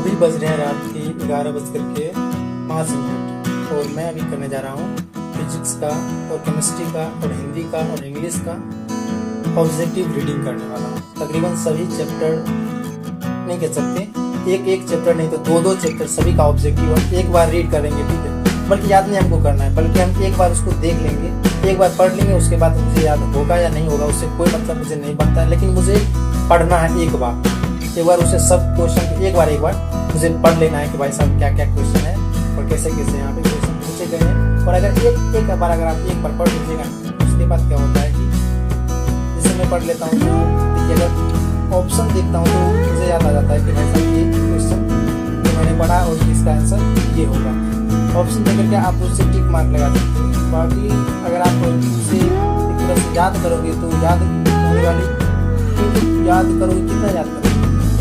अभी बज रहे हैं रात के 11:05 और मैं अभी करने जा रहा हूँ फिजिक्स का और केमिस्ट्री का और हिंदी का और इंग्लिश का ऑब्जेक्टिव रीडिंग करने वाला हूँ। तकरीबन सभी चैप्टर नहीं कह सकते, एक चैप्टर नहीं तो दो चैप्टर सभी का ऑब्जेक्टिव एक बार रीड करेंगे, ठीक है। बल्कि याद नहीं हमको करना है, बल्कि हम एक बार उसको देख लेंगे, एक बार पढ़ लेंगे, उसके बाद मुझे याद होगा या नहीं होगा उससे कोई मतलब मुझे नहीं बनता है। लेकिन मुझे पढ़ना है एक बार उसे सब क्वेश्चन एक बार मुझे पढ़ लेना है कि भाई साहब क्या क्या क्वेश्चन है और कैसे कैसे यहाँ पे क्वेश्चन पूछे गए हैं। और अगर एक बार अगर आप एक बार पढ़ लीजिएगा उसके बाद क्या होता है कि जैसे मैं पढ़ लेता हूँ तो देखिए अगर ऑप्शन देखता हूँ तो मुझे याद आ जाता है कि भाई साहब ये क्वेश्चन जो मैंने पढ़ा और इसका आंसर ये होगा। ऑप्शन देख करके आप उससे टिक मार्क लगा सकते हो। बाकी अगर आप उसे एक तरह से याद करोगे तो याद होने वाली याद करोगे, कितना याद करोगे?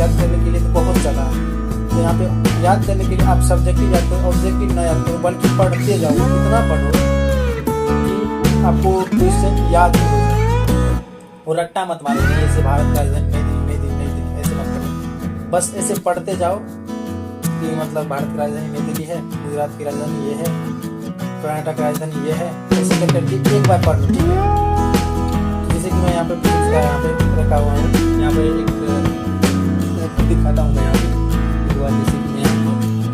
याद करने के लिए तो बहुत ज़्यादा है। तो यहाँ पे याद करने के लिए आप सब्जेक्टिव याद करो, ऑब्जेक्टिव ना याद करो, बल्कि पढ़ते जाओ, इतना पढ़ो कि आपको क्वेश्चन याद हो। और रट्टा मत मारो, जैसे भारत का राजधानी नई दिल्ली ऐसे मत करो। बस ऐसे पढ़ते जाओ कि मतलब भारत की राजधानी नई दिल्ली है, गुजरात की राजधानी ये है, कर्नाटक की राजधानी ये है, ऐसे करके एक बार पढ़ लो, ठीक है। जैसे कि मैं यहाँ पे फिजिक्स का यहाँ पे रखा हुआ हूँ, यहाँ पे एक दिखाता हूँ मैं यहाँ पे। जैसे कि मैं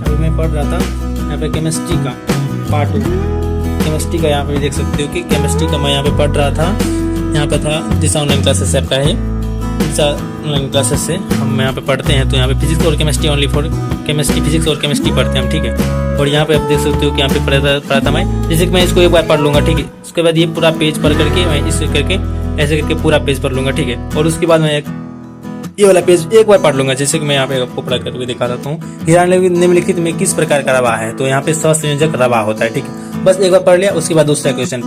अभी मैं पढ़ रहा था यहाँ पे केमिस्ट्री का पार्ट 2, केमिस्ट्री का यहाँ पे देख सकते हो कि केमिस्ट्री का मैं यहाँ पे पढ़ रहा था। यहाँ पे था दिशा ऑनलाइन क्लासेस ऐप का है, दिशा ऑनलाइन क्लासेस से हम यहाँ पे पढ़ते हैं। तो यहाँ पे फिजिक्स और chemistry only for chemistry, physics और केमिस्ट्री पढ़ते हैं हम, ठीक है। और यहाँ पे आप देख सकते हो कि यहाँ पे पढ़ा था मैं, जैसे कि मैं इसको एक बार पढ़ लूँगा, ठीक है। उसके बाद ये पूरा पेज पढ़ करके मैं इसे करके ऐसे करके पूरा पेज पढ़ लूँगा, ठीक है। और उसके बाद मैं ये वाला पेज एक बार पढ़ लूंगा, जैसे कि मैं यहाँ पे आपको पढ़ा करके दिखा देता हूँ। निम्नलिखित में किस प्रकार का रवा है, तो यहाँ पे सहसंयोजक रवा होता है, ठीक है। बस एक बार पढ़ लिया, उसके बाद दूसरा क्वेश्चन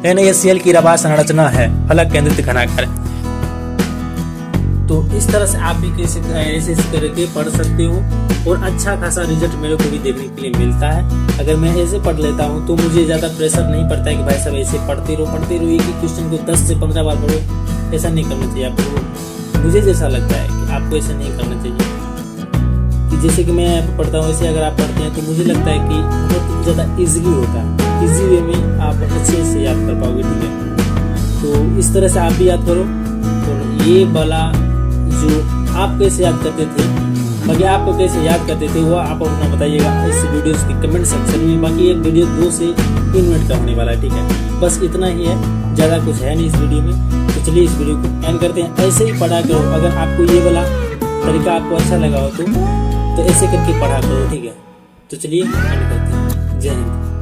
NaCl की रवा संरचना है फलक केंद्रित घनाकार। तो इस तरह से आप भी ऐसे करके पढ़ सकते हो और अच्छा खासा रिजल्ट मेरे को भी देखने के लिए मिलता है। अगर मैं ऐसे पढ़ लेता हूँ तो मुझे ज्यादा प्रेशर नहीं पड़ता है कि भाई साहब ऐसे पढ़ते रहो एक ही क्वेश्चन को 10 से 15 बार पढ़ो। ऐसा नहीं करना चाहिए आपको। मुझे जैसा लगता है कि आपको ऐसा नहीं करना चाहिए कि जैसे कि मैं पढ़ता हूँ ऐसे अगर आप पढ़ते हैं तो मुझे लगता है कि बहुत ज़्यादा इजीली होता है, इजी वे में आप अच्छे से याद कर पाओगे, ठीक है। तो इस तरह से आप भी याद करो। और ये वाला जो आप कैसे याद करते थे, बाकी आपको कैसे याद करते थे वो आप अपना बताइएगा इस वीडियो के कमेंट सेक्शन में। बाकी ये वीडियो 2 से 3 मिनट का होने वाला है, ठीक है। बस इतना ही है, ज़्यादा कुछ है नहीं इस वीडियो में। तो चलिए इस वीडियो को एंड करते हैं। ऐसे ही पढ़ा करो, अगर आपको ये वाला तरीका आपको अच्छा लगा हो तो ऐसे करके पढ़ा करो, ठीक है। तो चलिए एंड करते हैं। जय हिंद।